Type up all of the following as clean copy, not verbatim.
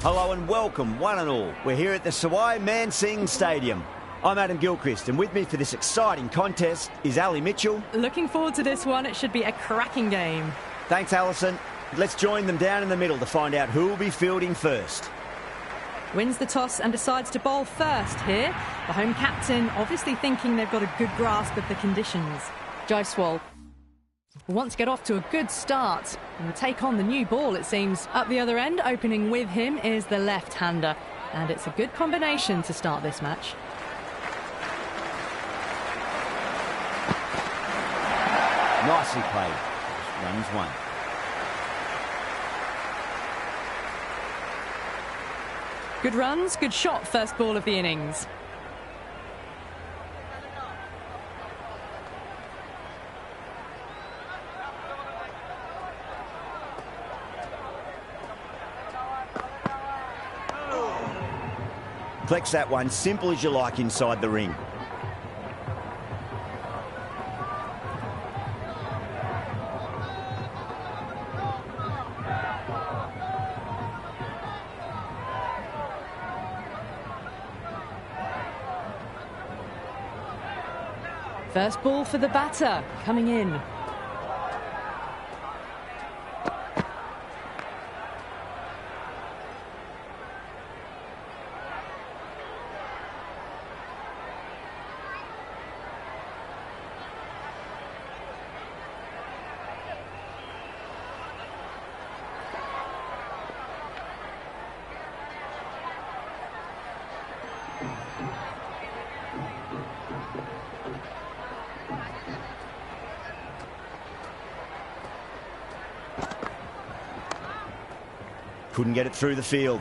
Hello and welcome, one and all. We're here at the Sawai Man Singh Stadium. I'm Adam Gilchrist, and with me for this exciting contest is Ali Mitchell. Looking forward to this one. It should be a cracking game. Thanks, Alison. Let's join them down in the middle to find out who will be fielding first. Wins the toss and decides to bowl first here. The home captain obviously thinking they've got a good grasp of the conditions. Jaiswal wants to get off to a good start and take on the new ball, it seems. Up the other end, opening with him, is the left-hander. And it's a good combination to start this match. Nicely played. Runs one. Good runs, good shot, first ball of the innings. Flex that one, simple as you like inside the ring. First ball for the batter, coming in. Couldn't get it through the field.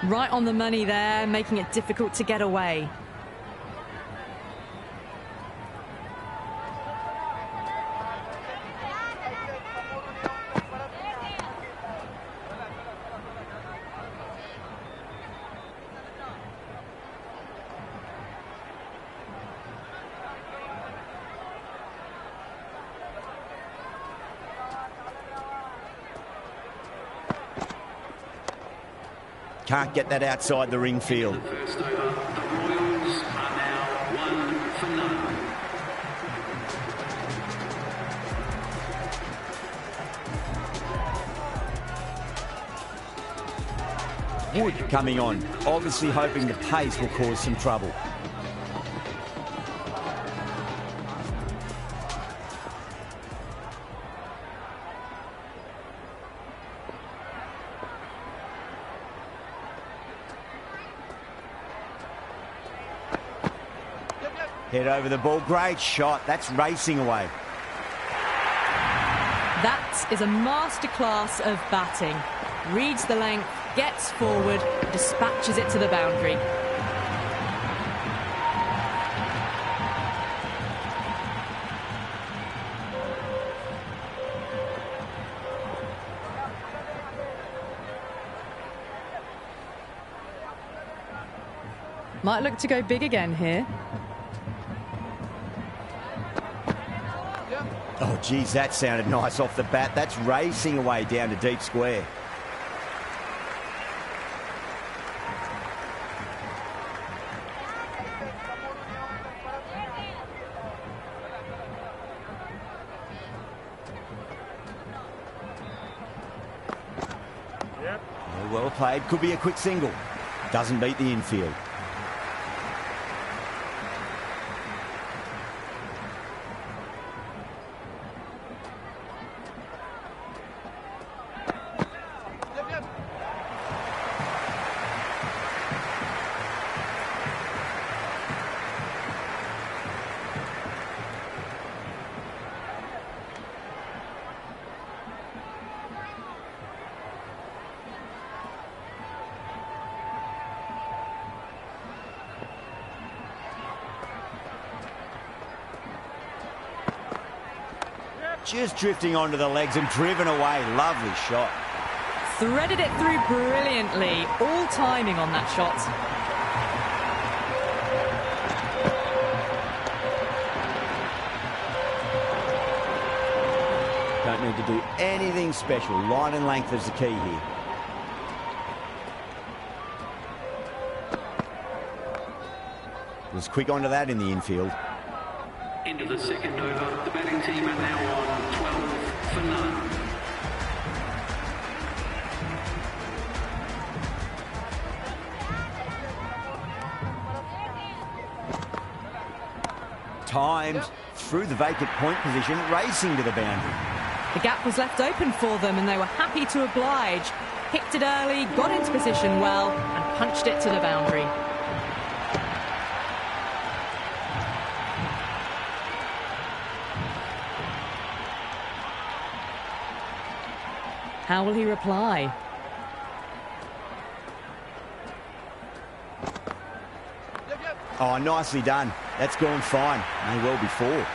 Right on the money there, making it difficult to get away. Can't get that outside the ring field. First over, the Royals are now 1 for none. Wood coming on, obviously hoping the pace will cause some trouble. Head over the ball, great shot, that's racing away. That is a masterclass of batting. Reads the length, gets forward, dispatches it to the boundary. Might look to go big again here. Oh, geez, that sounded nice off the bat. That's racing away down to deep square. Well played. Could be a quick single. Doesn't beat the infield. Just drifting onto the legs and driven away. Lovely shot. Threaded it through brilliantly. All timing on that shot. Don't need to do anything special. Line and length is the key here. Was quick onto that in the infield. Into the second over. The batting team are now on 12 for none. Timed through the vacant point position, racing to the boundary. The gap was left open for them and they were happy to oblige. Picked it early, got into position well and punched it to the boundary. How will he reply? Oh, nicely done. That's gone fine. May well be four.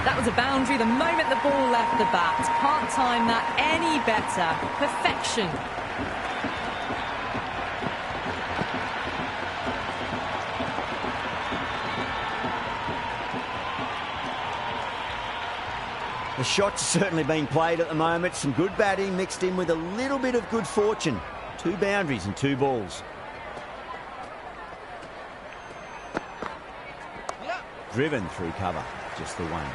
That was a boundary the moment the ball left the bat. Can't time that any better. Perfection. The shot's certainly being played at the moment. Some good batting mixed in with a little bit of good fortune. 2 boundaries and 2 balls. Driven through cover, just the one.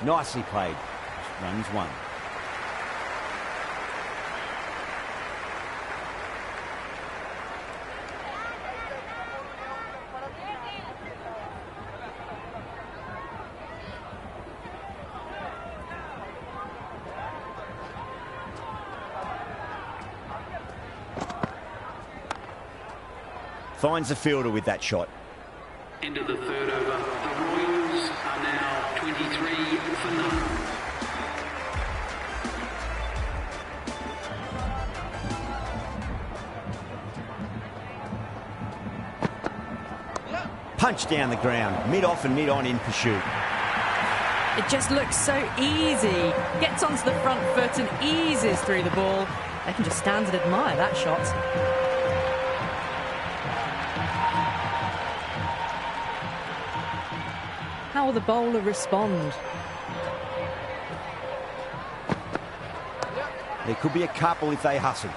Nicely played. Runs 1. Finds the fielder with that shot. Into the third over. The Royals are now 23 for none. Punch down the ground, mid-off and mid-on in pursuit. It just looks so easy. Gets onto the front foot and eases through the ball. They can just stand and admire that shot. How will the bowler respond? There could be a couple if they hustle.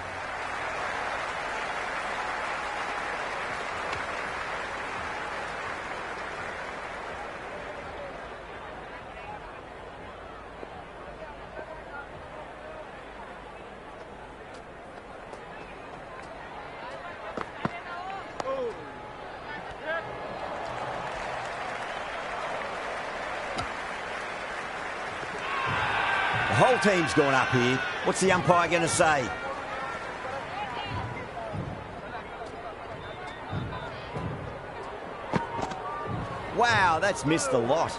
The whole team's gone up here. What's the umpire going to say? Wow, that's missed a lot.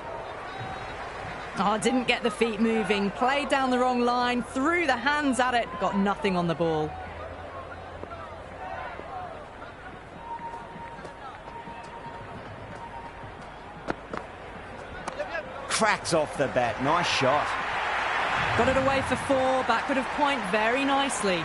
Oh, didn't get the feet moving. Played down the wrong line. Threw the hands at it. Got nothing on the ball. Cracks off the bat. Nice shot. Got it away for 4. Backward of point very nicely.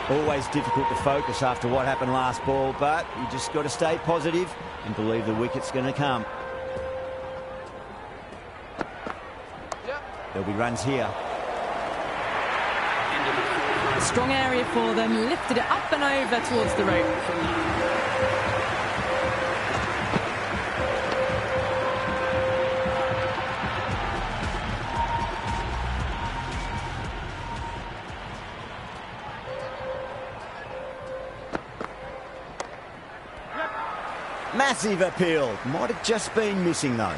Always difficult to focus after what happened last ball, but you just got to stay positive and believe the wicket's going to come. There'll be runs here. A strong area for them. Lifted it up and over towards the rope. Massive appeal. Might have just been missing though.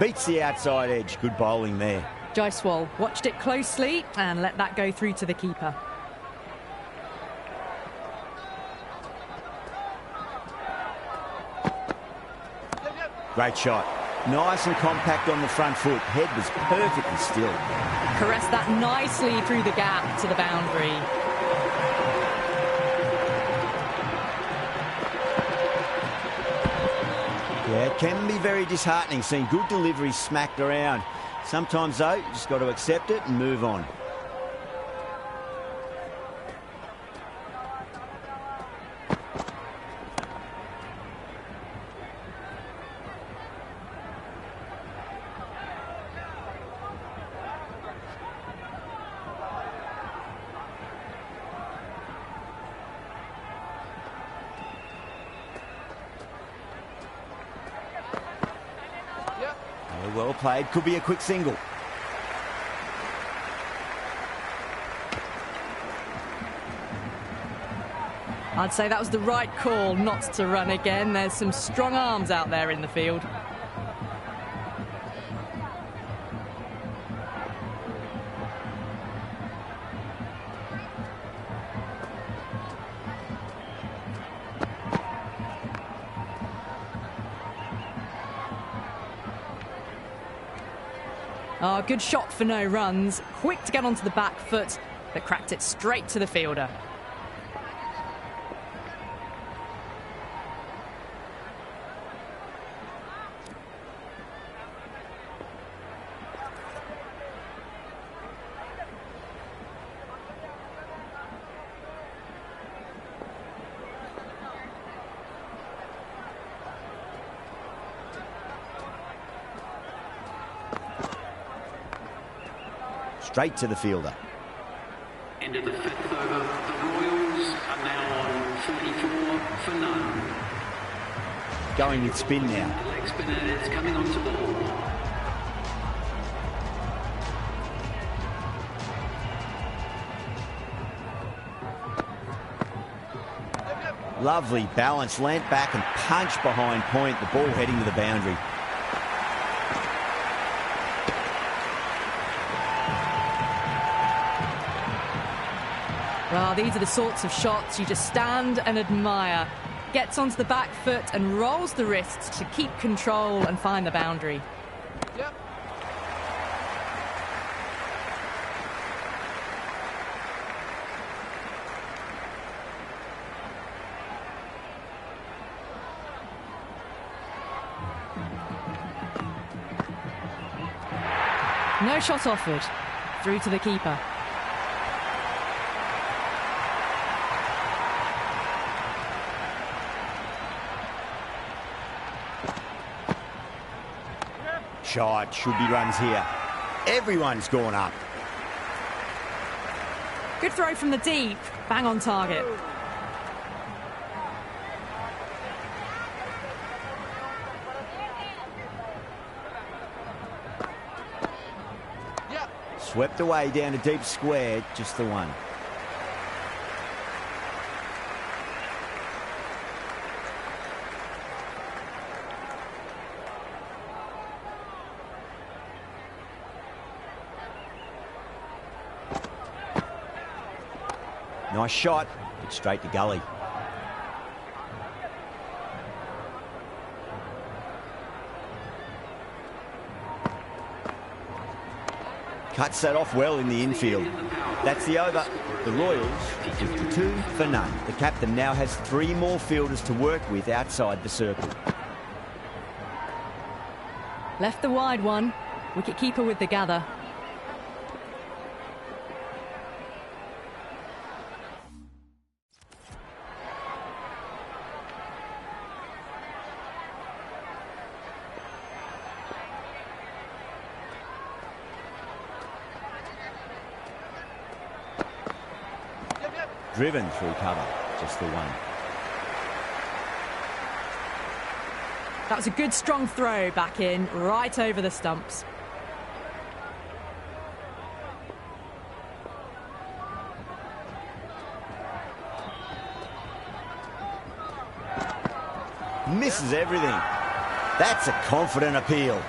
Beats the outside edge. Good bowling there. Jaiswal watched it closely and let that go through to the keeper. Great shot. Nice and compact on the front foot. Head was perfectly still. Caressed that nicely through the gap to the boundary. Yeah, it can be very disheartening seeing good deliveries smacked around. Sometimes, though, you just got to accept it and move on. Well played, could be a quick single. I'd say that was the right call not to run again. There's some strong arms out there in the field. Oh, good shot for no runs. Quick to get onto the back foot, but cracked it straight to the fielder. Straight to the fielder. End of the fifth over. The Royals are now on 44 for none. Going with spin now. The leg spinner is coming onto ball. Lovely balance, leant back and punch behind point. The ball heading to the boundary. Well, these are the sorts of shots you just stand and admire. Gets onto the back foot and rolls the wrists to keep control and find the boundary. Yep. No shot offered. Through to the keeper. Shot, should be runs here. Everyone's gone up. Good throw from the deep. Bang on target. Swept away down to deep square, just the one. Nice shot, but straight to gully. Cuts that off well in the infield. That's the over. The Royals, 52 for none. The captain now has 3 more fielders to work with outside the circle. Left the wide one. Wicket-keeper with the gather. Driven through cover, just the one. That was a good strong throw back in, right over the stumps. Misses everything. That's a confident appeal.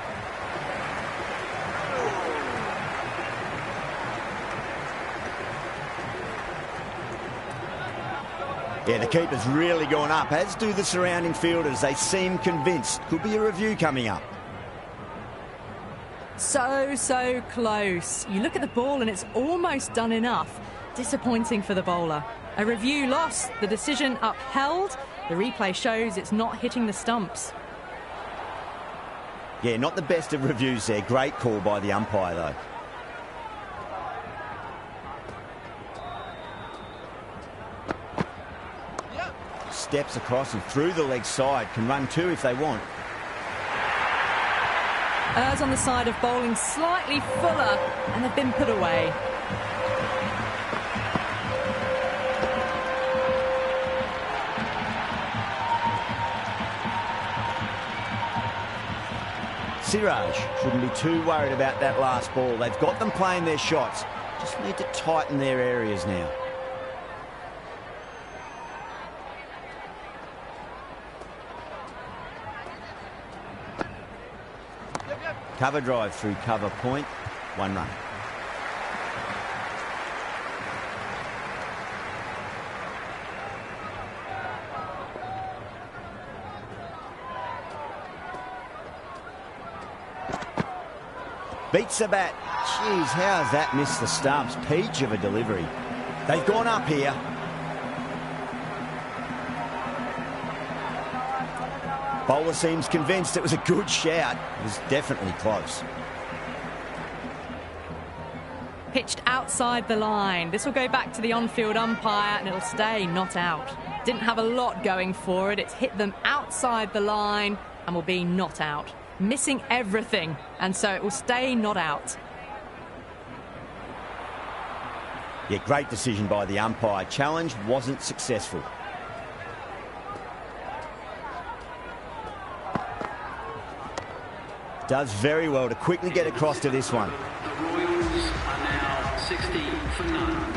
Yeah, the keeper's really gone up, as do the surrounding fielders. They seem convinced. Could be a review coming up. So close. You look at the ball and it's almost done enough. Disappointing for the bowler. A review lost, the decision upheld. The replay shows it's not hitting the stumps. Yeah, not the best of reviews there. Great call by the umpire, though. Steps across and through the leg side. Can run two if they want. Errs on the side of bowling slightly fuller, and they've been put away. Siraj shouldn't be too worried about that last ball. They've got them playing their shots. Just need to tighten their areas now. Cover drive through cover point. 1 run. Beats the bat. Jeez, how has that missed the stumps? Peach of a delivery. They've gone up here. Bowler seems convinced it was a good shout. It was definitely close. Pitched outside the line. This will go back to the on-field umpire and it'll stay not out. Didn't have a lot going for it. It's hit them outside the line and will be not out. Missing everything, and so it will stay not out. Yeah, great decision by the umpire. Challenge wasn't successful. Does very well to quickly get across to this one. The Royals are now 60 for none.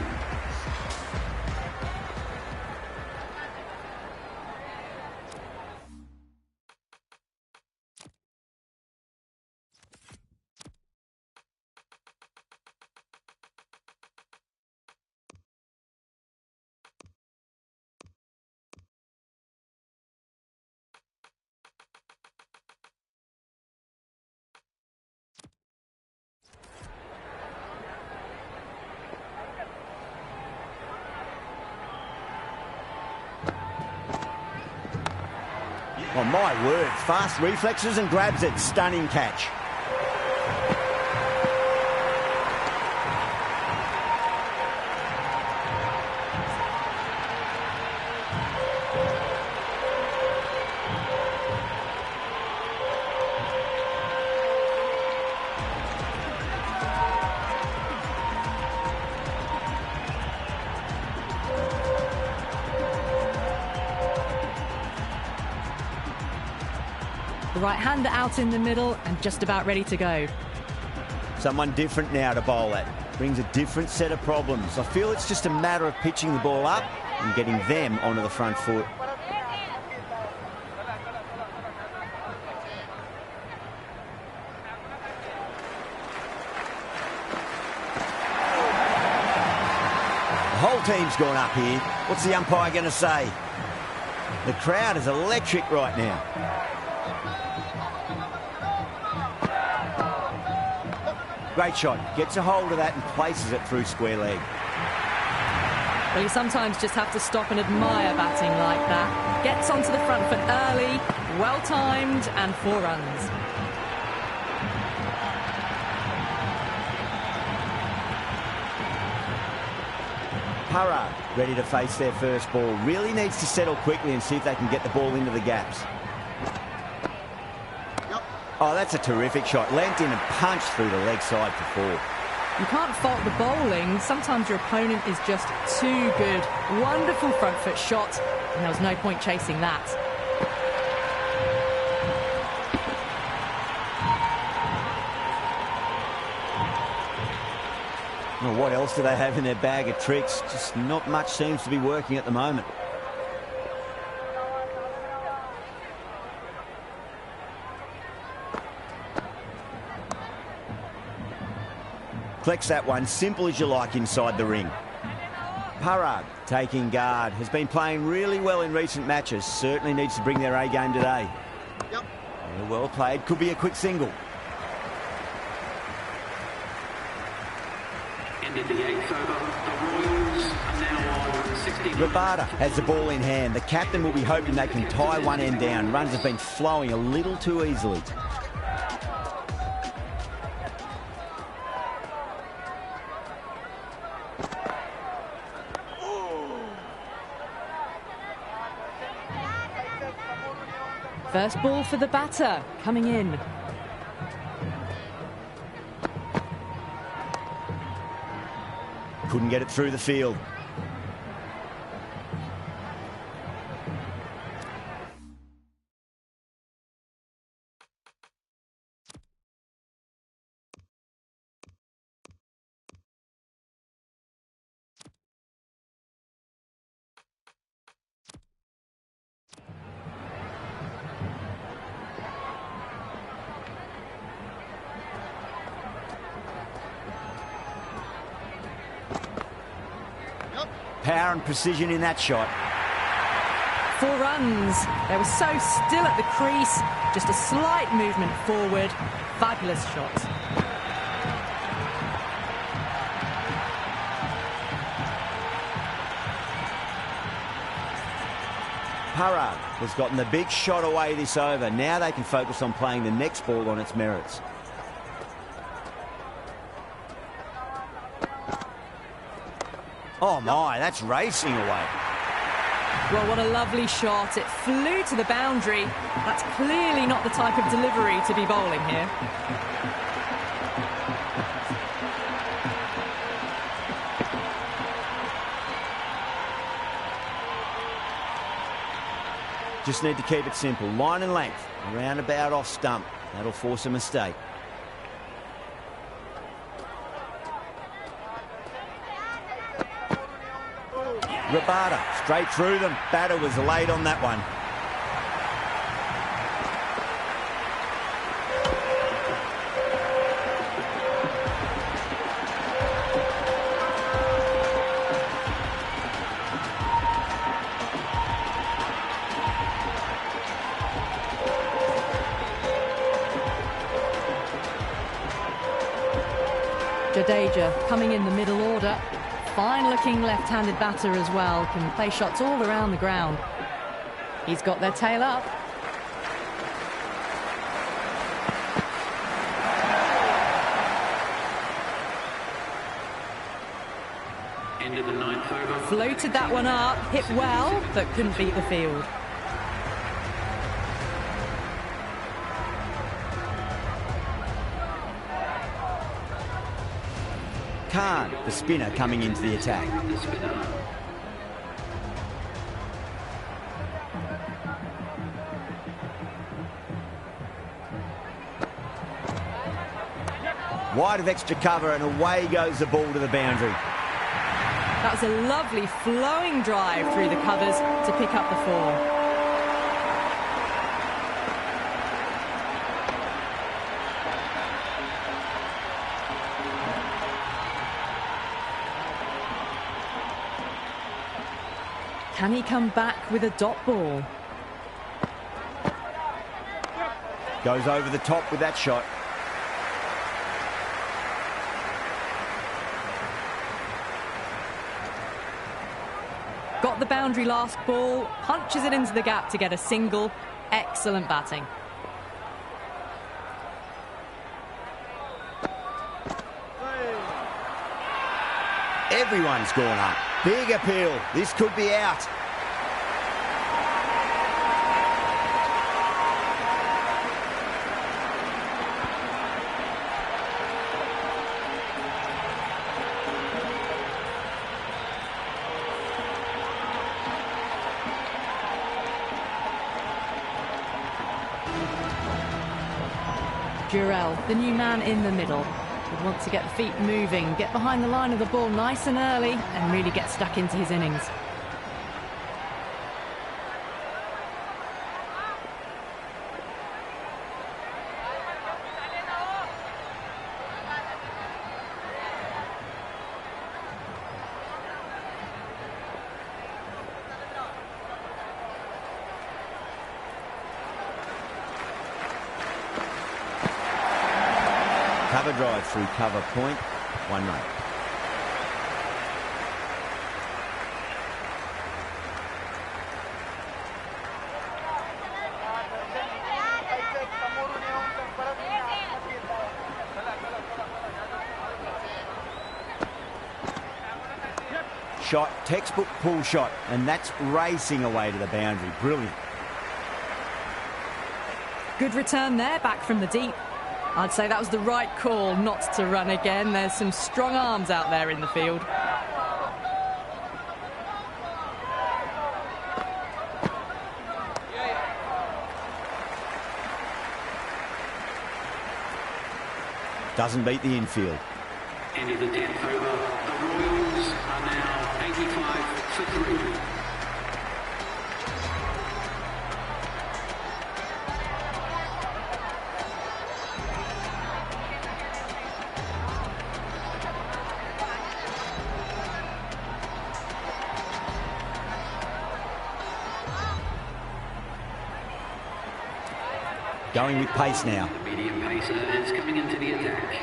Oh, my word. Fast reflexes and grabs it. Stunning catch. The right-hander out in the middle and just about ready to go. Someone different now to bowl at. Brings a different set of problems. I feel it's just a matter of pitching the ball up and getting them onto the front foot. The whole team's gone up here. What's the umpire going to say? The crowd is electric right now. Great shot. Gets a hold of that and places it through square leg. Well, you sometimes just have to stop and admire batting like that. Gets onto the front foot early, well-timed, and 4 runs. Para ready to face their first ball. Really needs to settle quickly and see if they can get the ball into the gaps. Oh, that's a terrific shot. Leant in and punched through the leg side for 4. You can't fault the bowling. Sometimes your opponent is just too good. Wonderful front foot shot, and there was no point chasing that. Well, what else do they have in their bag of tricks? Just not much seems to be working at the moment. Collects that one, simple as you like inside the ring. Parag taking guard. Has been playing really well in recent matches. Certainly needs to bring their A game today. Yep. Yeah, well played. Could be a quick single. Ended the 8th over. The Royals are now on 16. Rabada has the ball in hand. The captain will be hoping they can tie one end down. Runs have been flowing a little too easily. First ball for the batter, coming in. Couldn't get it through the field. Power and precision in that shot. 4 runs. They were so still at the crease. Just a slight movement forward. Fabulous shot. Parag has gotten the big shot away this over. Now they can focus on playing the next ball on its merits. Oh my, that's racing away. Well, what a lovely shot. It flew to the boundary. That's clearly not the type of delivery to be bowling here. Just need to keep it simple. Line and length. Roundabout off stump. That'll force a mistake. Rabada straight through them. Batter was late on that one. Jadeja coming in the middle order. Fine-looking left-handed batter as well. Can play shots all around the ground. He's got their tail up. End of the 9th over. Floated that one up, hit well, but couldn't beat the field. Khan, the spinner, coming into the attack. The spinner. Wide of extra cover and away goes the ball to the boundary. That was a lovely flowing drive through the covers to pick up the 4. Can he come back with a dot ball? Goes over the top with that shot. Got the boundary last ball, punches it into the gap to get a single. Excellent batting. Everyone's gone up. Big appeal. This could be out. Durrell, the new man in the middle, would want to get the feet moving, get behind the line of the ball nice and early and really get stuck into his innings. cover drive through cover point. 1 run. Shot, textbook pull shot, and that's racing away to the boundary. Brilliant. Good return there, back from the deep. I'd say that was the right call not to run again. There's some strong arms out there in the field. Doesn't beat the infield. End of the 10th over. The Royals are now 85 for 3. Going with pace now. The medium pacer is coming into the attack.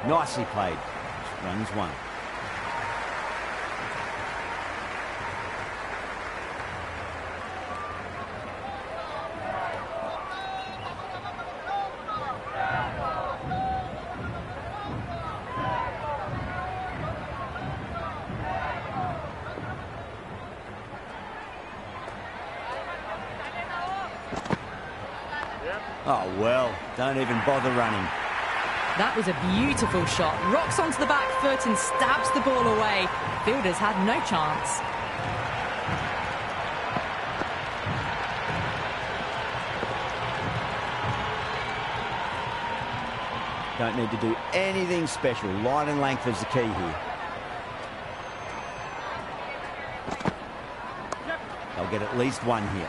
Nicely played. Runs 1. Oh, well, don't even bother running. That was a beautiful shot. Rocks onto the back foot and stabs the ball away. Fielders had no chance. Don't need to do anything special. Line and length is the key here. They'll get at least 1 here.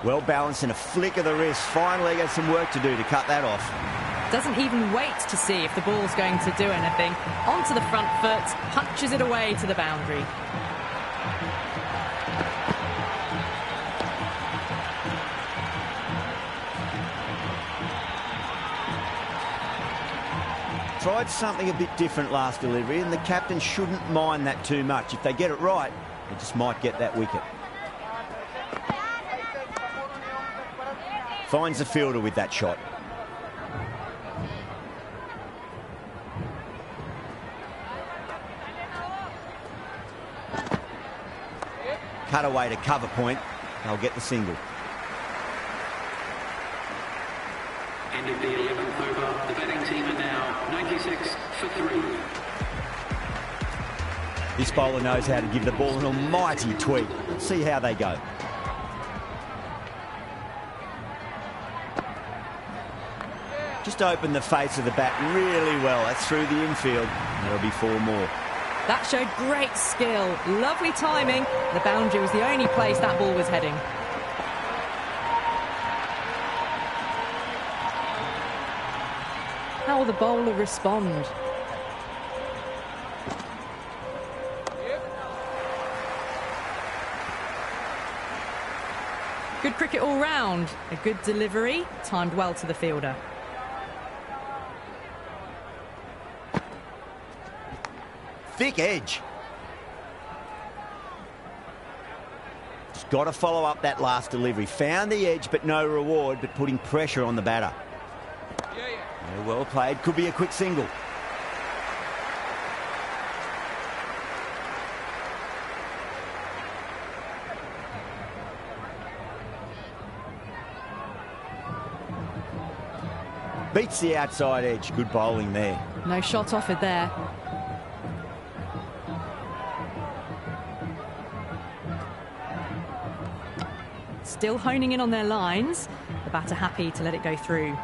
Well balanced and a flick of the wrist. Finally got some work to do to cut that off. Doesn't even wait to see if the ball's going to do anything. Onto the front foot, punches it away to the boundary. Tried something a bit different last delivery, and the captain shouldn't mind that too much. If they get it right, they just might get that wicket. Finds the fielder with that shot. Cut away to cover point. They'll get the single. End of the 11th over. The batting team are now 96 for 3. This bowler knows how to give the ball an almighty tweak. Let's see how they go. Just opened the face of the bat really well. That's through the infield. There'll be 4 more. That showed great skill. Lovely timing. The boundary was the only place that ball was heading. How will the bowler respond? Good cricket all round. A good delivery, timed well to the fielder. Thick edge. Just got to follow up that last delivery. Found the edge, but no reward, but putting pressure on the batter. Well played. Could be a quick single. Beats the outside edge. Good bowling there. No shot offered there. Still honing in on their lines. The batter happy to let it go through.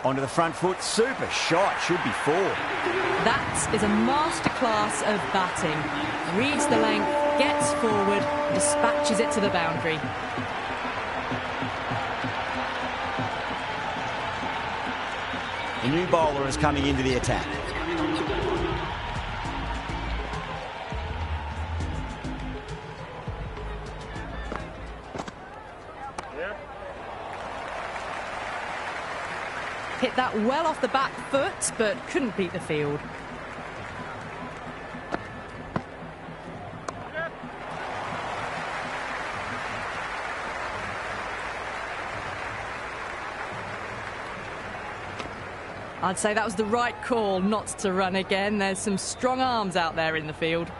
Onto the front foot, super shot, should be 4. That is a masterclass of batting. Reads the length, gets forward, dispatches it to the boundary. The new bowler is coming into the attack. Hit that well off the back foot, but couldn't beat the field. I'd say that was the right call not to run again. There's some strong arms out there in the field.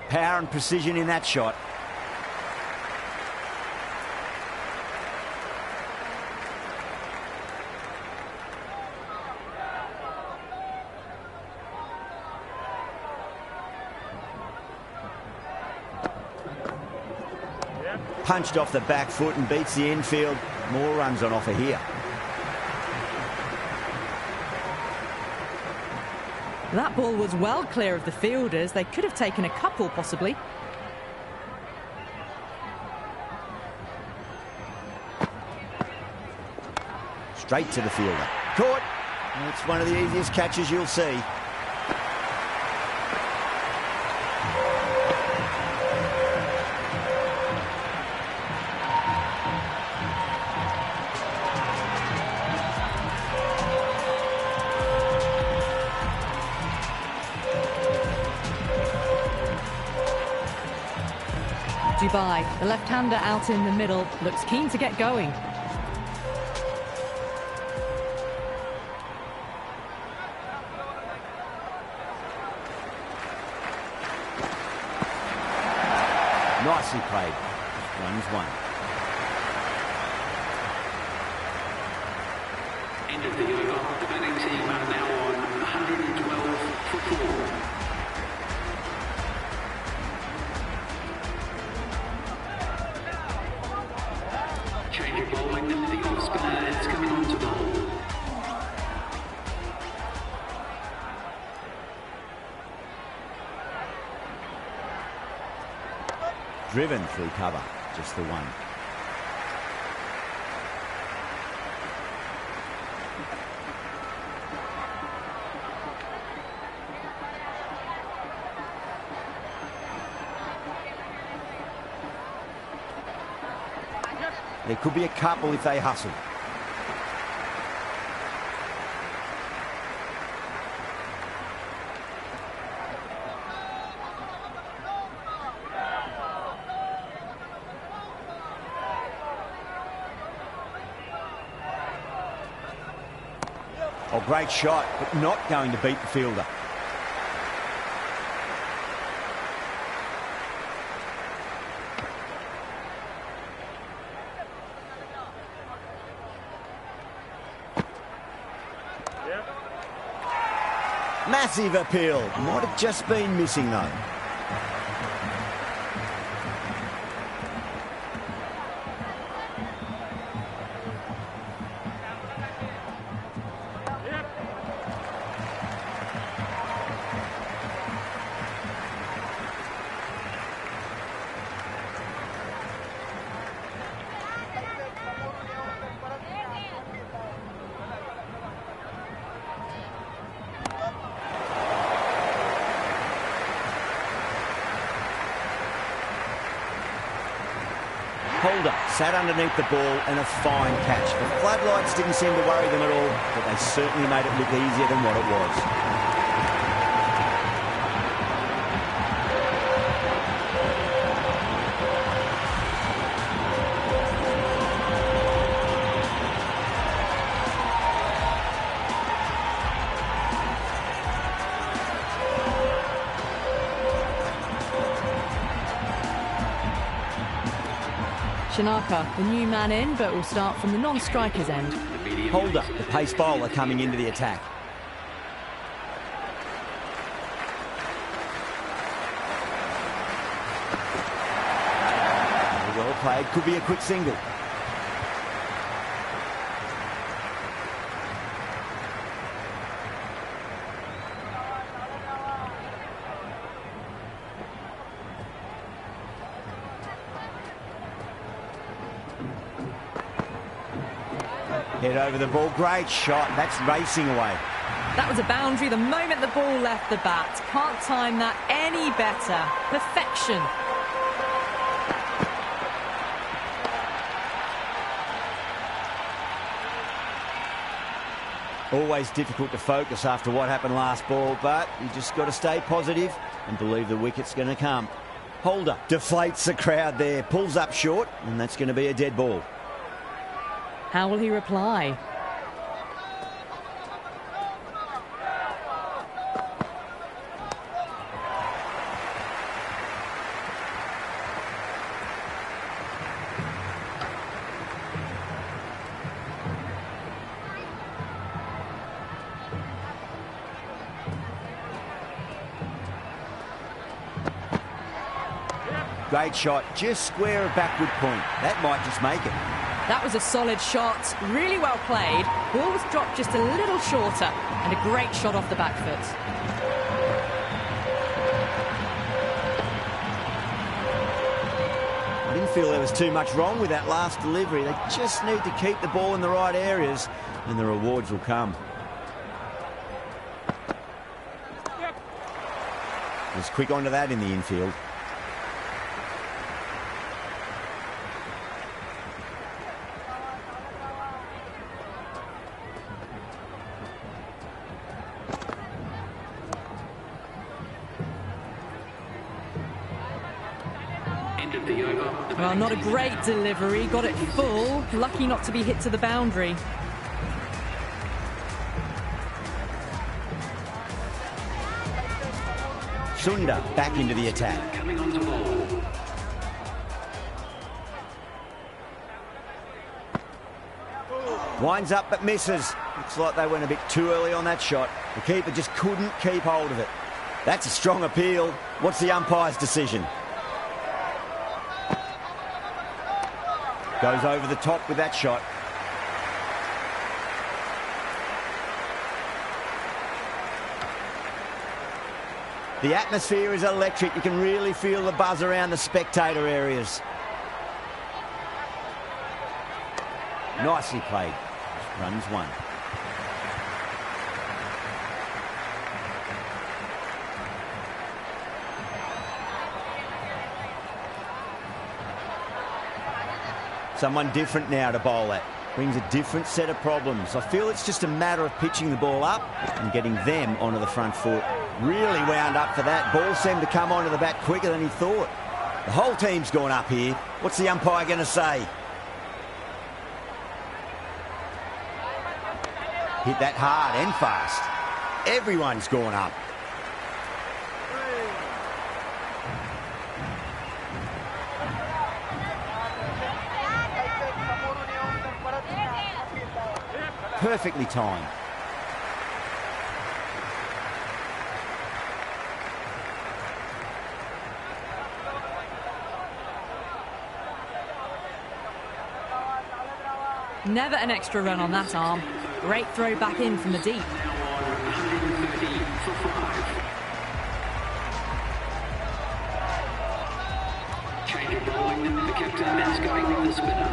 Power and precision in that shot. Punched off the back foot and beats the infield. More runs on offer here. That ball was well clear of the fielders. They could have taken a couple, possibly. Straight to the fielder. Caught. It's one of the easiest catches you'll see. Dubai, the left-hander out in the middle, looks keen to get going. Nicely played. Runs one. End of the over. The batting team are now on 112 for 4. Change of bowling. The off spinner is coming on to bowl. Driven through cover. Just the one. There could be a couple if they hustle. Oh, great shot, but not going to beat the fielder. Massive appeal. Might have just been missing, though. Holder sat underneath the ball and a fine catch. The floodlights didn't seem to worry them at all, but they certainly made it look easier than what it was. Shanaka, the new man in, but will start from the non-striker's end. Holder, the pace bowler, coming into the attack. Well played, could be a quick single. Head over the ball, great shot, that's racing away. That was a boundary the moment the ball left the bat. Can't time that any better. Perfection. Always difficult to focus after what happened last ball, but you just got to stay positive and believe the wicket's going to come. Holder deflates the crowd there, pulls up short, and that's going to be a dead ball. How will he reply? Great shot, just square of backward point. That might just make it. That was a solid shot, really well played. Ball was dropped just a little shorter, and a great shot off the back foot. I didn't feel there was too much wrong with that last delivery. They just need to keep the ball in the right areas, and the rewards will come. Was quick onto that in the infield. Well, not a great delivery, got it full, lucky not to be hit to the boundary. Sunda back into the attack. Coming on to bowl. Winds up but misses. Looks like they went a bit too early on that shot. The keeper just couldn't keep hold of it. That's a strong appeal. What's the umpire's decision? Goes over the top with that shot. The atmosphere is electric. You can really feel the buzz around the spectator areas. Nicely played. Runs one. Someone different now to bowl at. Brings a different set of problems. I feel it's just a matter of pitching the ball up and getting them onto the front foot. Really wound up for that. Ball seemed to come onto the bat quicker than he thought. The whole team's gone up here. What's the umpire going to say? Hit that hard and fast. Everyone's gone up. Perfectly timed. Never an extra run on that arm. Great throw back in from the deep. Now on 130 for 5. Change of bowling. The captain is going with the spinner.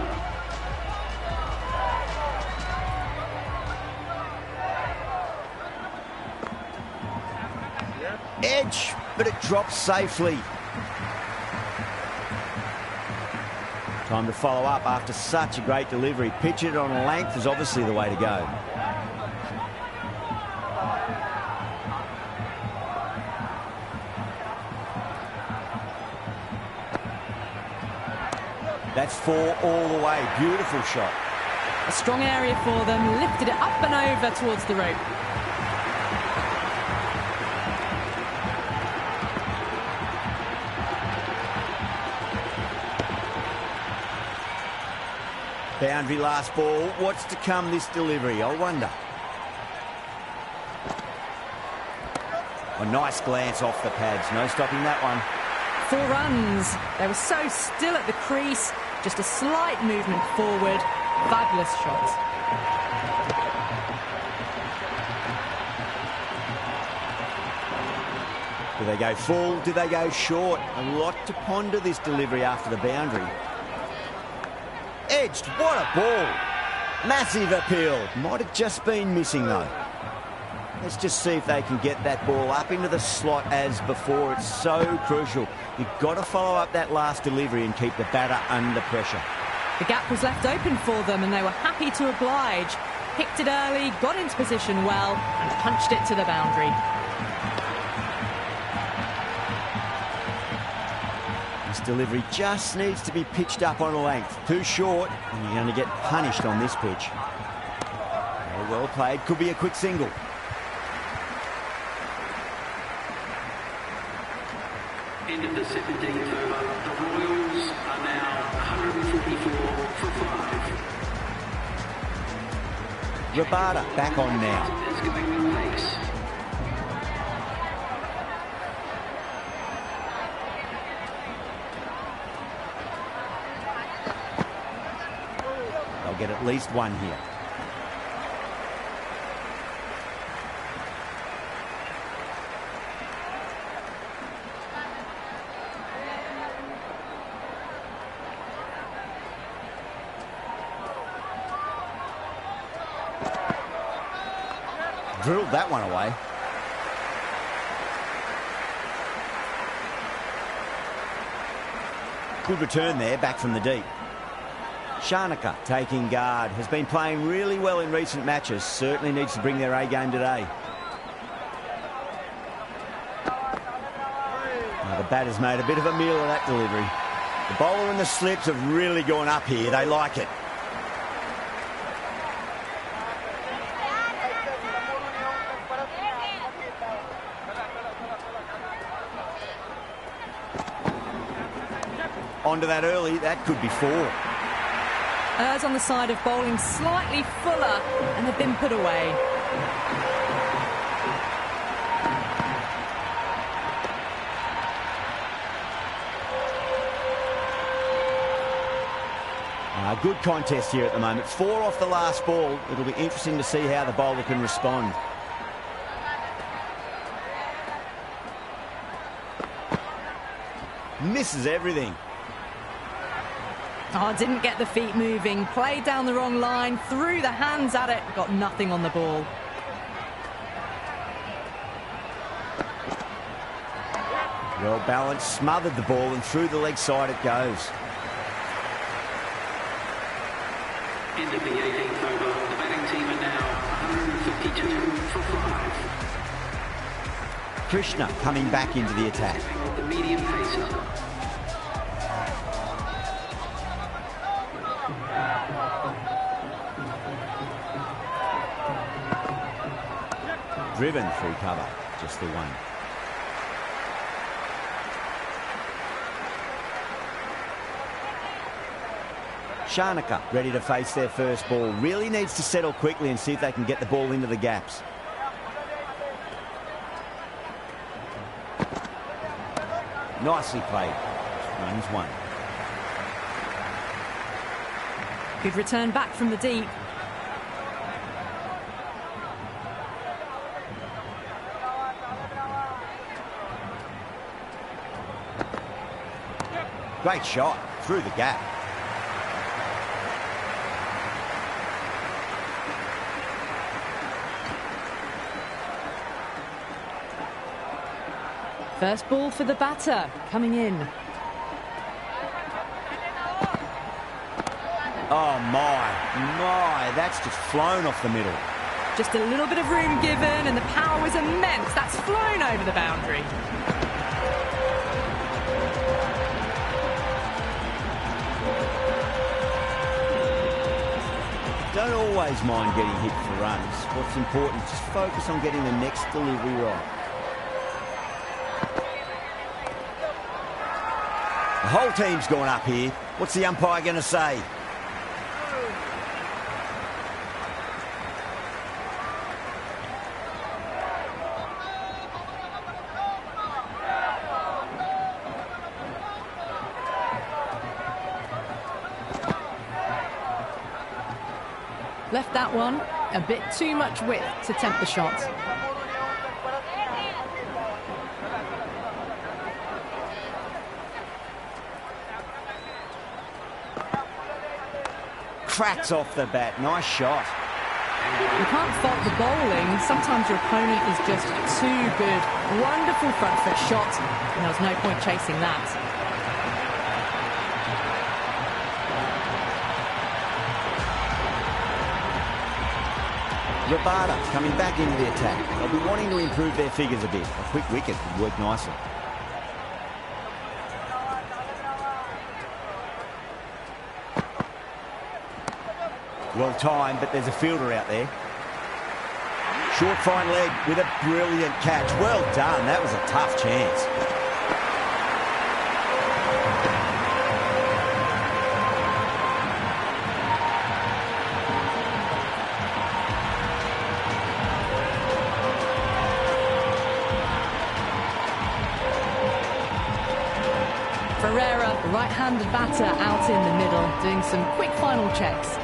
Edge, but it drops safely. Time to follow up after such a great delivery. Pitch it on a length is obviously the way to go. That's 4 all the way. Beautiful shot. A strong area for them. Lifted it up and over towards the rope. Boundary last ball. What's to come this delivery? I wonder. A nice glance off the pads. No stopping that one. 4 runs. They were so still at the crease. Just a slight movement forward. Fabulous shot. Do they go full? Do they go short? A lot to ponder this delivery after the boundary. Edged. What a ball. Massive appeal. Might have just been missing though. Let's just see if they can get that ball up into the slot as before. It's so crucial. You've got to follow up that last delivery and keep the batter under pressure. The gap was left open for them and they were happy to oblige. Picked it early, got into position well and punched it to the boundary. This delivery just needs to be pitched up on a length. Too short and you're going to get punished on this pitch. Very well played. Could be a quick single. End of the 17th over. The Royals are now 144 for 5. Rabada back on now. Is going with pace. They'll get at least one here. Drilled that one away. Good return there, back from the deep. Shanaka taking guard. Has been playing really well in recent matches. Certainly needs to bring their A game today. Now the batter's made a bit of a meal of that delivery. The bowler and the slips have really gone up here. They like it. Onto that early, that could be 4. Errs on the side of bowling slightly fuller and have been put away. Good contest here at the moment. 4 off the last ball. It'll be interesting to see how the bowler can respond. Misses everything. Oh, didn't get the feet moving. Played down the wrong line. Threw the hands at it. Got nothing on the ball. Well balanced. Smothered the ball and through the leg side it goes. End of the 18th over. The batting team are now 152 for 5. Krishna coming back into the attack. The medium pacer. Driven through cover. Just the one. Shanaka ready to face their first ball. Really needs to settle quickly and see if they can get the ball into the gaps. Nicely played. Runs 1. Good return back from the deep. Great shot through the gap. First ball for the batter, coming in. Oh, my, that's just flown off the middle. Just a little bit of room given, and the power was immense. That's flown over the boundary. Don't always mind getting hit for runs. What's important, just focus on getting the next delivery right. The whole team's gone up here. What's the umpire going to say? Left that one a bit too much width to tempt the shot. Cracks off the bat. Nice shot. You can't fault the bowling. Sometimes your opponent is just too good. Wonderful front foot shot, and there was no point chasing that. Rabada coming back into the attack. They'll be wanting to improve their figures a bit. A quick wicket would work nicely. Well timed, but there's a fielder out there. Short fine leg with a brilliant catch. Well done. That was a tough chance. The right-handed batter out in the middle, doing some quick final checks.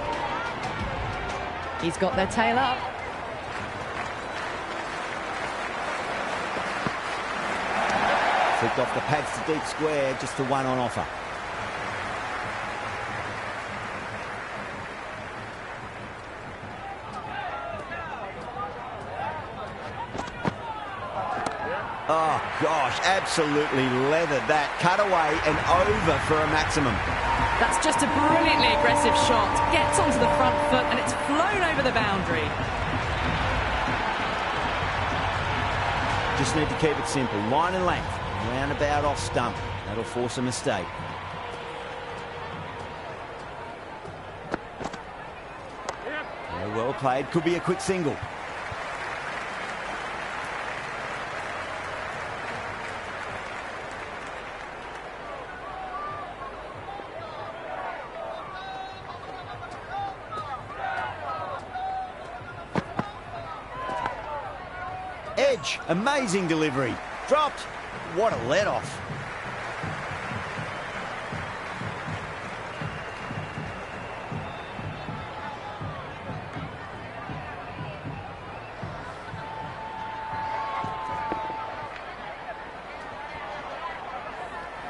He's got their tail up. Flicked off the pads to deep square, just the one on offer. Oh, gosh, absolutely leathered that. Cut away and over for a maximum. That's just a brilliantly aggressive shot. Gets onto the front foot and it's flown over the boundary. Just need to keep it simple. Line and length. Roundabout off stump. That'll force a mistake. Very well played. Could be a quick single. Edge, amazing delivery. Dropped. What a let-off.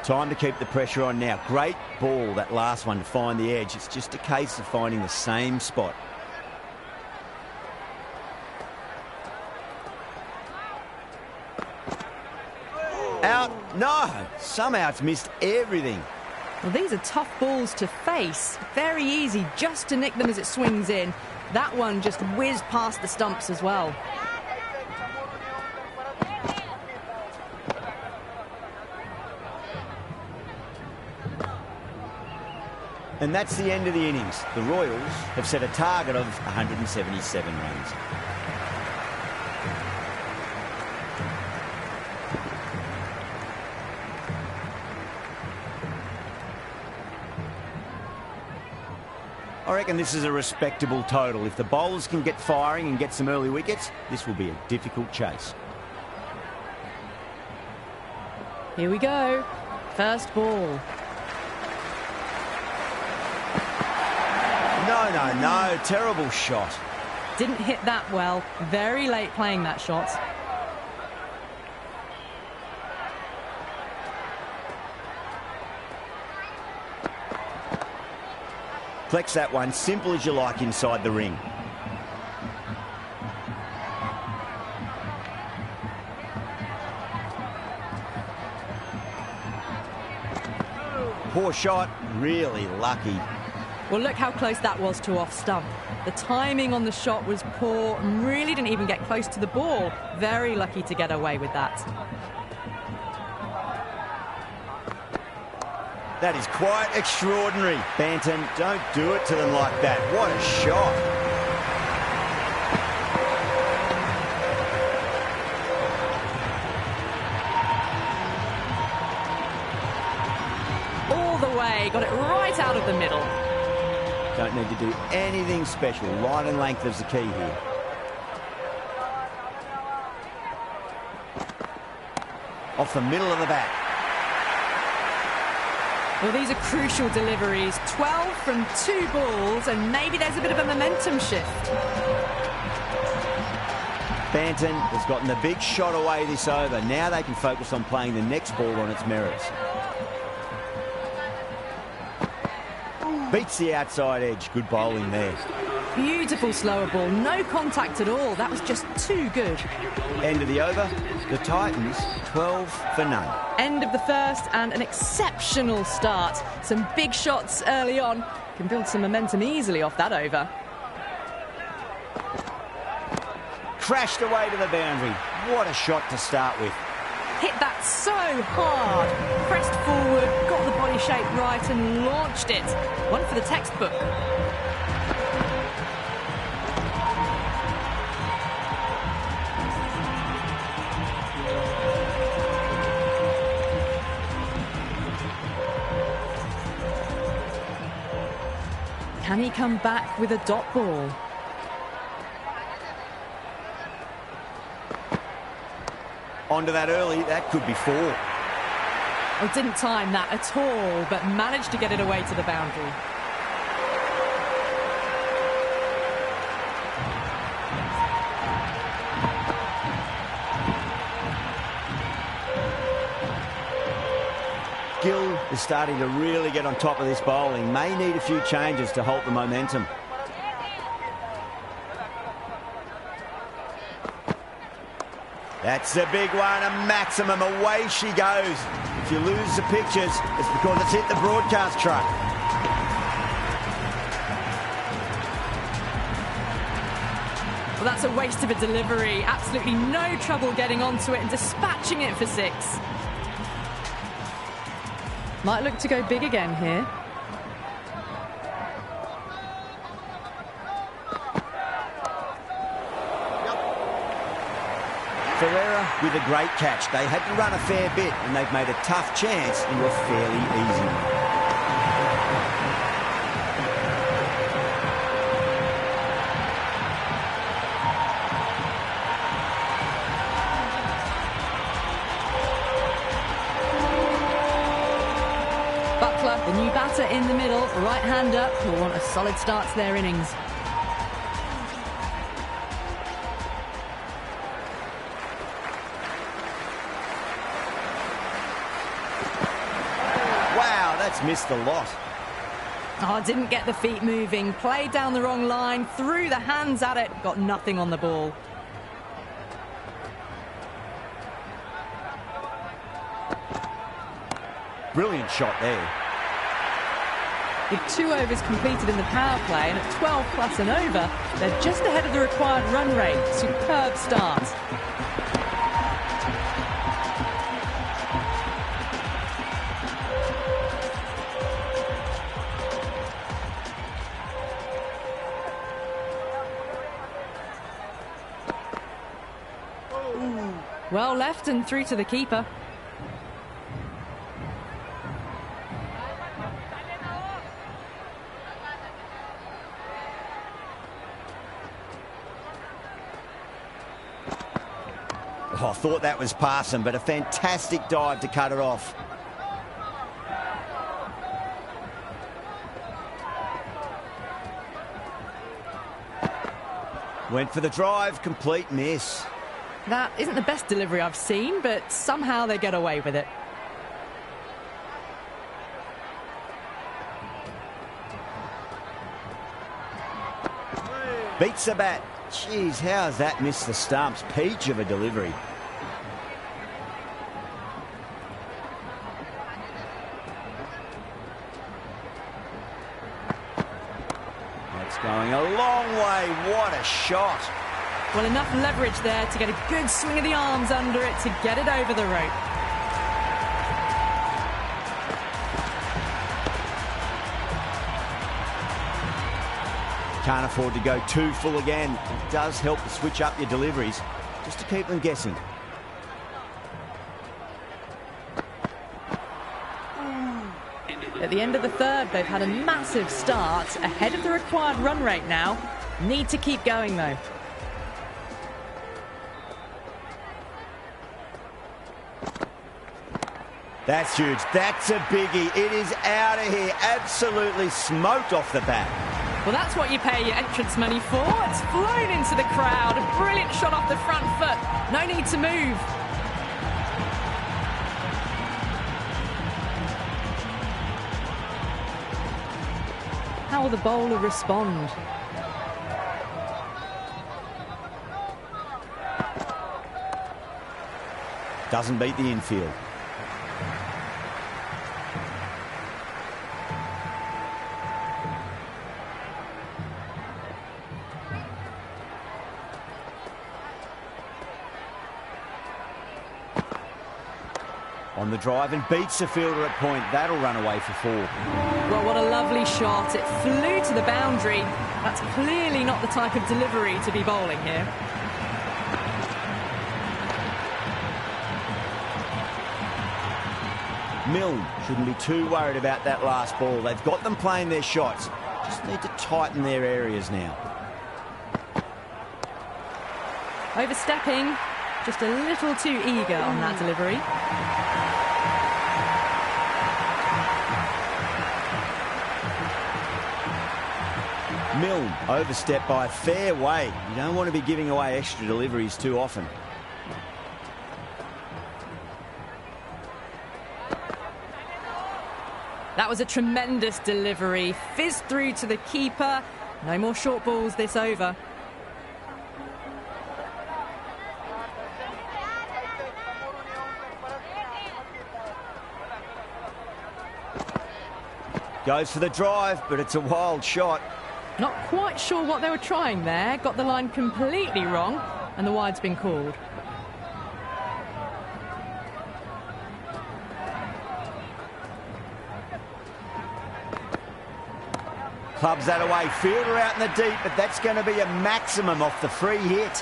Time to keep the pressure on now. Great ball, that last one, to find the edge. It's just a case of finding the same spot. Out. No. Somehow it's missed everything. Well, these are tough balls to face. Very easy just to nick them as it swings in. That one just whizzed past the stumps as well. And that's the end of the innings. The Royals have set a target of 177 runs. I reckon this is a respectable total. If the bowlers can get firing and get some early wickets, this will be a difficult chase. Here we go. First ball. No. Terrible shot. Didn't hit that well. Very late playing that shot. Flex that one, simple as you like inside the ring. Poor shot, really lucky. Well, look how close that was to off stump. The timing on the shot was poor and really didn't even get close to the ball. Very lucky to get away with that. That is quite extraordinary. Banton, don't do it to them like that. What a shot. All the way, got it right out of the middle. Don't need to do anything special. Line and length is the key here. Off the middle of the bat. Well, these are crucial deliveries. 12 from 2 balls, and maybe there's a bit of a momentum shift. Banton has gotten the big shot away this over. Now they can focus on playing the next ball on its merits. Beats the outside edge. Good bowling there. Beautiful slower ball. No contact at all. That was just too good. End of the over. The Titans, 12 for none. End of the first and an exceptional start. Some big shots early on. Can build some momentum easily off that over. Crashed away to the boundary. What a shot to start with. Hit that so hard. Pressed forward, got the body shape right and launched it. One for the textbook. Can he come back with a dot ball? Onto that early, that could be 4. Oh, didn't time that at all, but managed to get it away to the boundary. Gill is starting to really get on top of this bowling. May need a few changes to halt the momentum. That's a big one, a maximum. Away she goes. If you lose the pictures, it's because it's hit the broadcast truck. Well, that's a waste of a delivery. Absolutely no trouble getting onto it and dispatching it for 6. Might look to go big again here. Ferreira with a great catch. They had to run a fair bit and they've made a tough chance into a fairly easy one. Buckler, the new batter in the middle, right-hander, will want a solid start to their innings. Missed the lot. Oh, didn't get the feet moving. Played down the wrong line, threw the hands at it, got nothing on the ball. Brilliant shot there. With 2 overs completed in the power play and at 12 plus and over, they're just ahead of the required run rate. Superb start. Well left and through to the keeper. Oh, I thought that was passing, but a fantastic dive to cut it off. Went for the drive, complete miss. That isn't the best delivery I've seen, but somehow they get away with it. Beats the bat. Jeez, how has that missed the stumps? Peach of a delivery. It's going a long way. What a shot. Well, enough leverage there to get a good swing of the arms under it to get it over the rope. Can't afford to go too full again. It does help to switch up your deliveries, just to keep them guessing. At the end of the third, they've had a massive start, ahead of the required run rate now. Need to keep going, though. That's huge. That's a biggie. It is out of here. Absolutely smoked off the bat. Well, that's what you pay your entrance money for. It's flown into the crowd. A brilliant shot off the front foot. No need to move. How will the bowler respond? Doesn't beat the infield. On the drive and beats the fielder at point. That'll run away for 4. Well, what a lovely shot. It flew to the boundary. That's clearly not the type of delivery to be bowling here. Milne shouldn't be too worried about that last ball. They've got them playing their shots. Just need to tighten their areas now. Overstepping. Just a little too eager on that delivery. Milne overstepped by a fair way. You don't want to be giving away extra deliveries too often. That was a tremendous delivery. Fizzed through to the keeper. No more short balls this over. Goes for the drive, but it's a wild shot. Not quite sure what they were trying there. Got the line completely wrong, and the wide's been called. Clubs that away. Fielder out in the deep, but that's going to be a maximum off the free hit.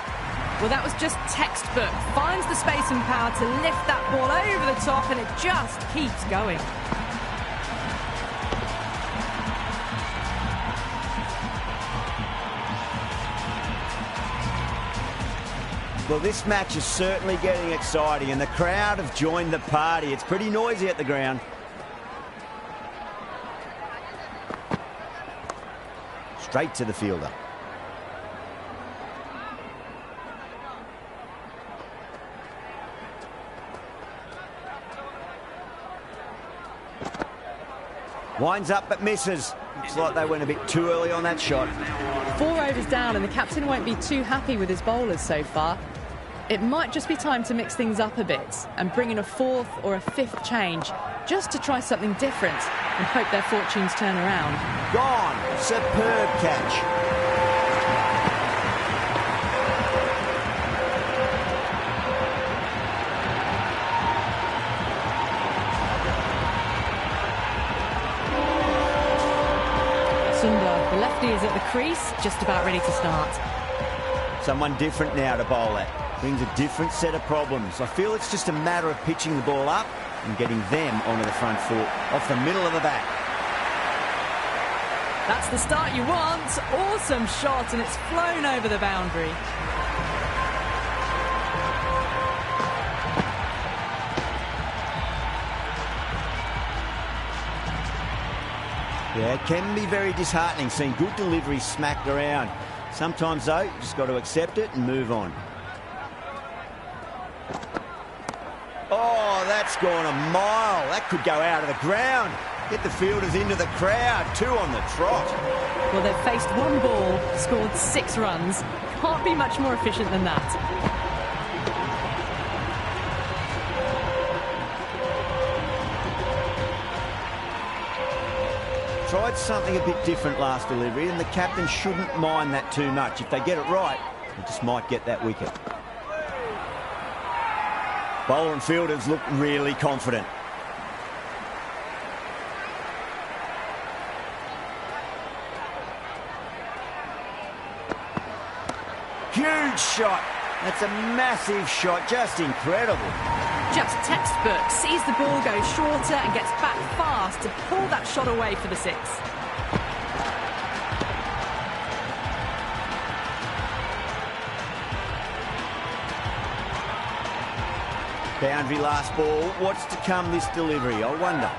Well, that was just textbook. Finds the space and power to lift that ball over the top, and it just keeps going. Well, this match is certainly getting exciting, and the crowd have joined the party. It's pretty noisy at the ground. Straight to the fielder. Winds up but misses. Looks like they went a bit too early on that shot. 4 overs down, and the captain won't be too happy with his bowlers so far. It might just be time to mix things up a bit and bring in a 4th or a 5th change just to try something different and hope their fortunes turn around. Gone. Superb catch. Sundar, the lefty, is at the crease, just about ready to start. Someone different now to bowl at. Brings a different set of problems. I feel it's just a matter of pitching the ball up and getting them onto the front foot, off the middle of the bat. That's the start you want. Awesome shot, and it's flown over the boundary. Yeah, it can be very disheartening seeing good delivery smacked around. Sometimes, though, you just got to accept it and move on. Oh, that's gone a mile. That could go out of the ground. Get the fielders into the crowd. 2 on the trot. Well, they've faced 1 ball, scored 6 runs. Can't be much more efficient than that. tried something a bit different last delivery, and the captain shouldn't mind that too much. If they get it right, they just might get that wicket. Bowler and fielders look really confident. Huge shot. That's a massive shot. Just incredible. Just textbook. Sees the ball go shorter and gets back fast to pull that shot away for the six. Boundary last ball. What's to come this delivery? I wonder.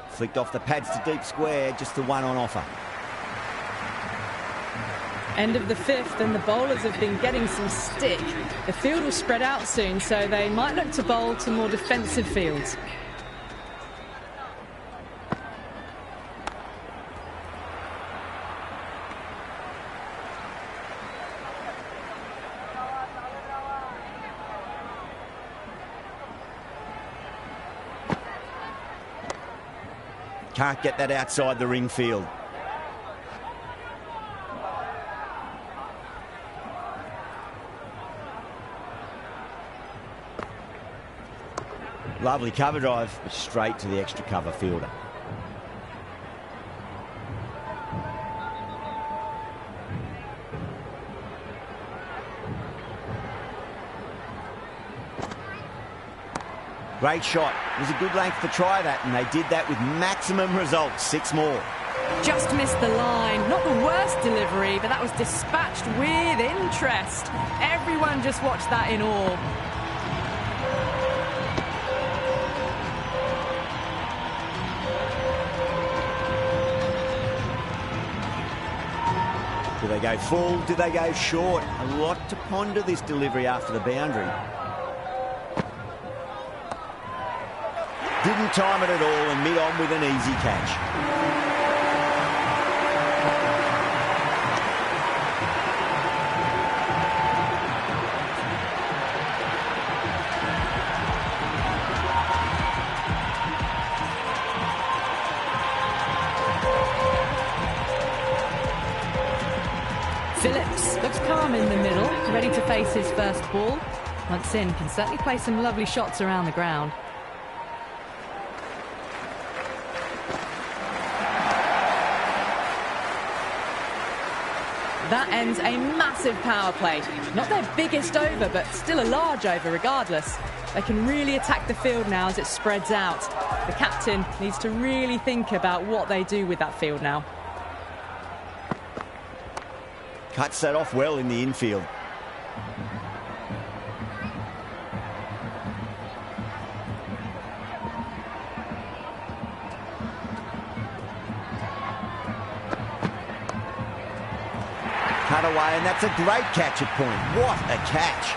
Flicked off the pads to deep square. Just the one on offer. End of the fifth, and the bowlers have been getting some stick. The field will spread out soon, so they might look to bowl to more defensive fields. Can't get that outside the ring field. Lovely cover drive, straight to the extra cover fielder. Great shot. It was a good length to try that, and they did that with maximum results. 6 more. Just missed the line. Not the worst delivery, but that was dispatched with interest. Everyone just watched that in awe. Do they go full? Do they go short? A lot to ponder this delivery after the boundary. Didn't time it at all and mid-on with an easy catch. Phillips looks calm in the middle, ready to face his first ball. Once in, can certainly play some lovely shots around the ground. That ends a massive power play. Not their biggest over, but still a large over regardless. They can really attack the field now as it spreads out. The captain needs to really think about what they do with that field now. Cuts that off well in the infield. Cut away, and that's a great catch at point. What a catch.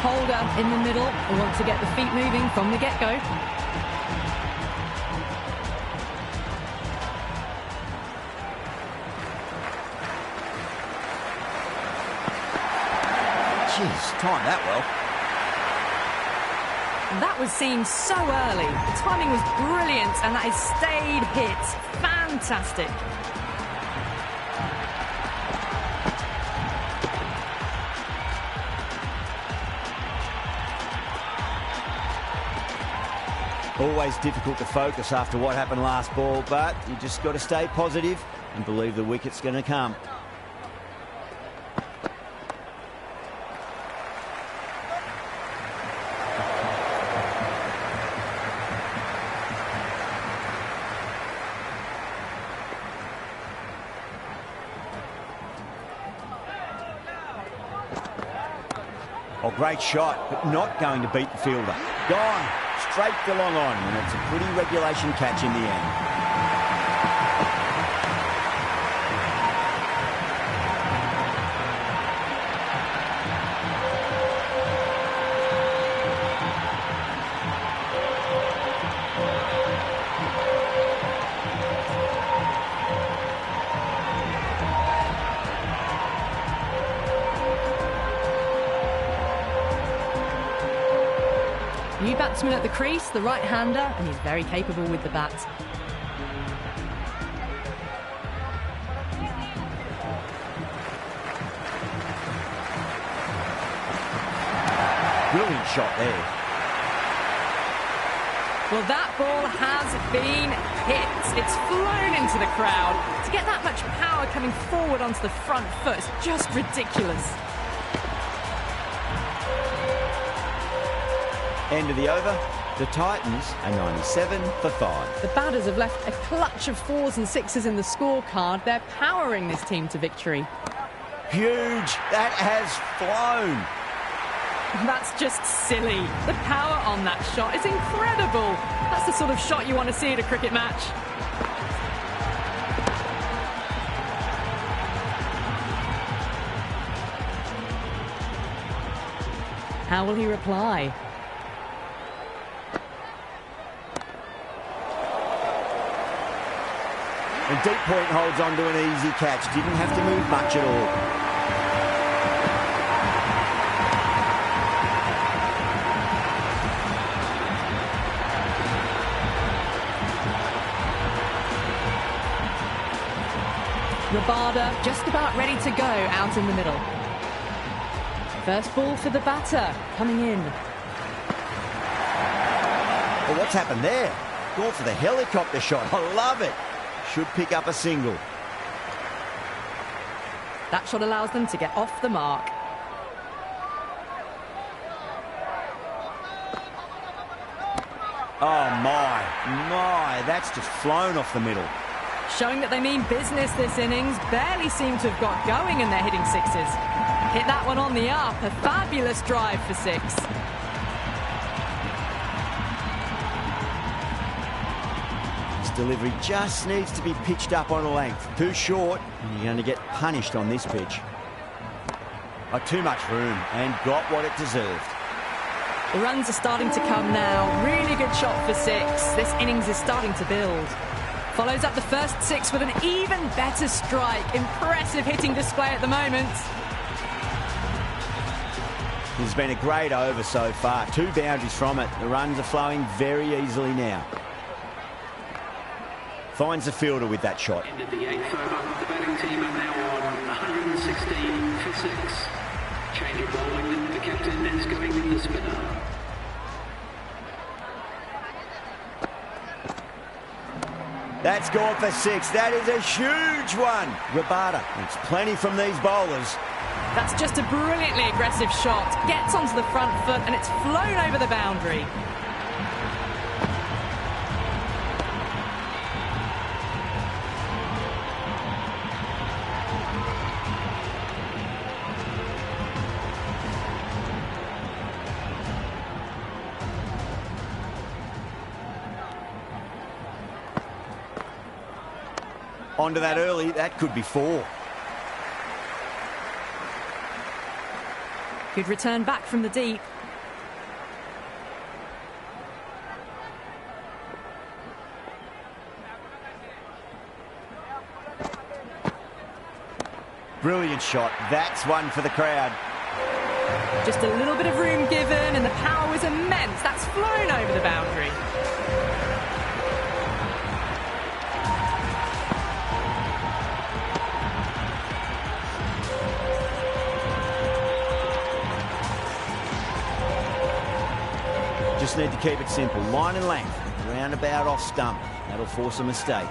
Holder in the middle will want to get the feet moving from the get-go. Jeez, timed that well. That was seen so early. The timing was brilliant, and that is stayed hit. Fantastic. Always difficult to focus after what happened last ball, but you just got to stay positive and believe the wicket's going to come. Oh, great shot, but not going to beat the fielder. Gone. Straight to long on, and it's a pretty regulation catch in the end. batsman at the crease, the right-hander, and he's very capable with the bat. Brilliant shot there. Well, that ball has been hit. It's flown into the crowd. To get that much power coming forward onto the front foot is just ridiculous. End of the over. The Titans are 97 for 5. The batters have left a clutch of 4s and 6s in the scorecard. They're powering this team to victory. Huge. That has flown. That's just silly. The power on that shot is incredible. That's the sort of shot you want to see at a cricket match. How will he reply? And deep point holds on to an easy catch. Didn't have to move much at all. Rabada just about ready to go out in the middle. First ball for the batter, coming in. Well, what's happened there? Gone for the helicopter shot. I love it. Should pick up a single. That shot allows them to get off the mark. Oh, my. That's just flown off the middle. Showing that they mean business this innings. Barely seem to have got going and they're hitting 6s. Hit that one on the up. A fabulous drive for 6. This delivery just needs to be pitched up on a length. Too short, and you're going to get punished on this pitch. Oh, too much room, and got what it deserved. The runs are starting to come now. Really good shot for 6. This innings is starting to build. Follows up the first 6 with an even better strike. Impressive hitting display at the moment. This has been a great over so far. 2 boundaries from it. The runs are flowing very easily now. Finds the fielder with that shot. End of the 8th over. The batting team are now on 116 for 6. Change of bowling. The captain is going with the spinner. That's gone for 6. That is a huge one. Rabada needs plenty from these bowlers. That's just a brilliantly aggressive shot. Gets onto the front foot and it's flown over the boundary. Onto that early, that could be 4. Good return back from the deep. Brilliant shot. That's one for the crowd. Just a little bit of room given and the power was immense. That's flown over the boundary. Just need to keep it simple. Line and length. Roundabout off stump. That'll force a mistake.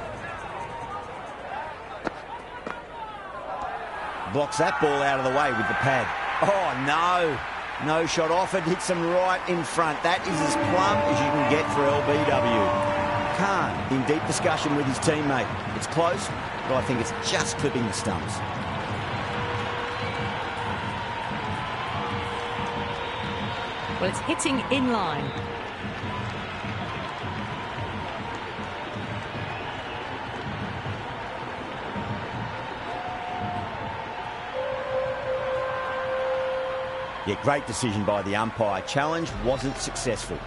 Blocks that ball out of the way with the pad. Oh, no. No shot offered. Hits them right in front. That is as plumb as you can get for LBW. Khan in deep discussion with his teammate. It's close, but I think it's just clipping the stumps. Well, it's hitting in line. Yeah, great decision by the umpire. Challenge wasn't successful.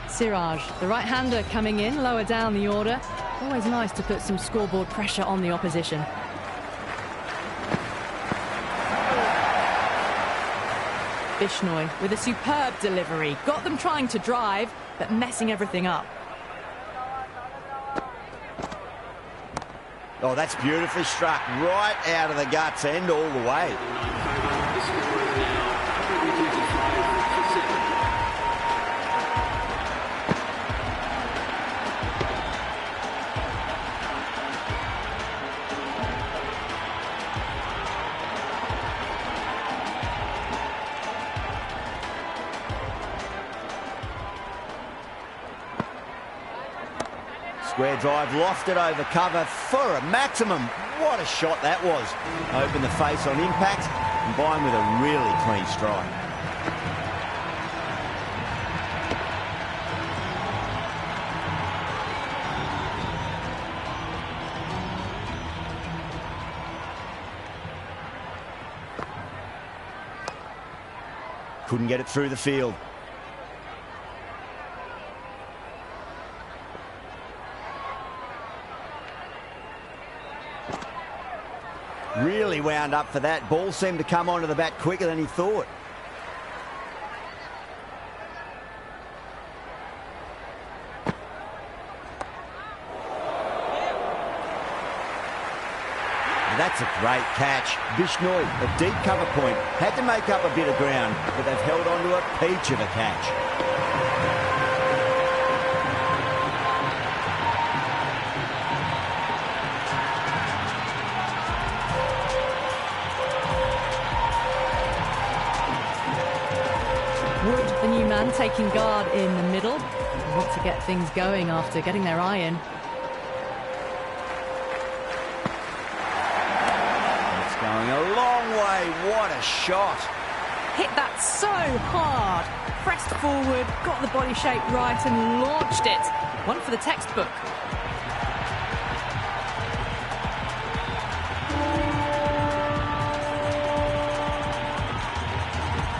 Siraj, the right-hander coming in, lower down the order. Always nice to put some scoreboard pressure on the opposition. Bishnoi with a superb delivery. Got them trying to drive, but messing everything up. Oh, that's beautifully struck. Right out of the guts and all the way. The score is now 135 for 7. Square drive, lofted over cover for a maximum. What a shot that was. Open the face on impact, combined with a really clean strike. Couldn't get it through the field. Really wound up for that. Ball seemed to come onto the bat quicker than he thought. And that's a great catch. Bishnoi, a deep cover point, had to make up a bit of ground, but they've held on to a peach of a catch. Wood, the new man, taking guard in the middle. They want to get things going after getting their eye in. It's going a long way. What a shot. Hit that so hard. Pressed forward, got the body shape right and launched it. One for the textbook.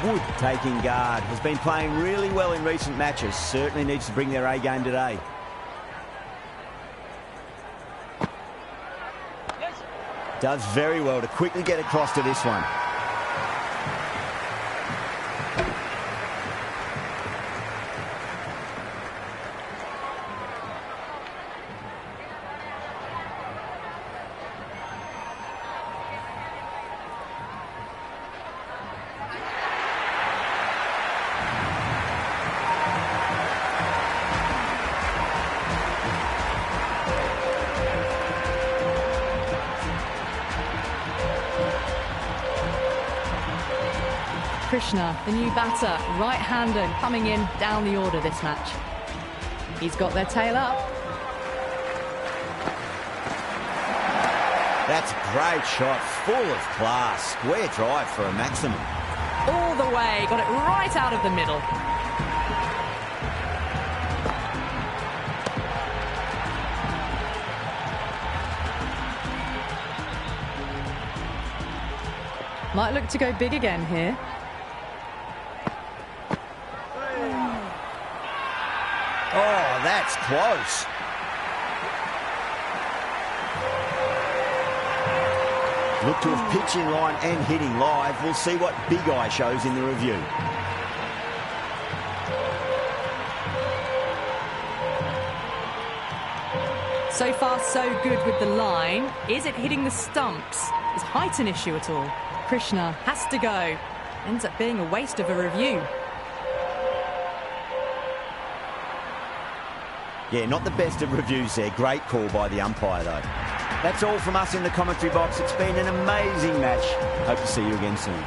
Wood taking guard, has been playing really well in recent matches. Certainly needs to bring their A game today. Does very well to quickly get across to this one. Krishna, the new batter, right-hander, coming in down the order this match. He's got their tail up. That's a great shot, full of class. Square drive for a maximum. All the way, got it right out of the middle. Might look to go big again here. Oh, that's close. Look to have pitched in line and hitting live. We'll see what Big Eye shows in the review. So far, so good with the line. Is it hitting the stumps? Is height an issue at all? Krishna has to go. Ends up being a waste of a review. Yeah, not the best of reviews there. Great call by the umpire, though. That's all from us in the commentary box. It's been an amazing match. Hope to see you again soon.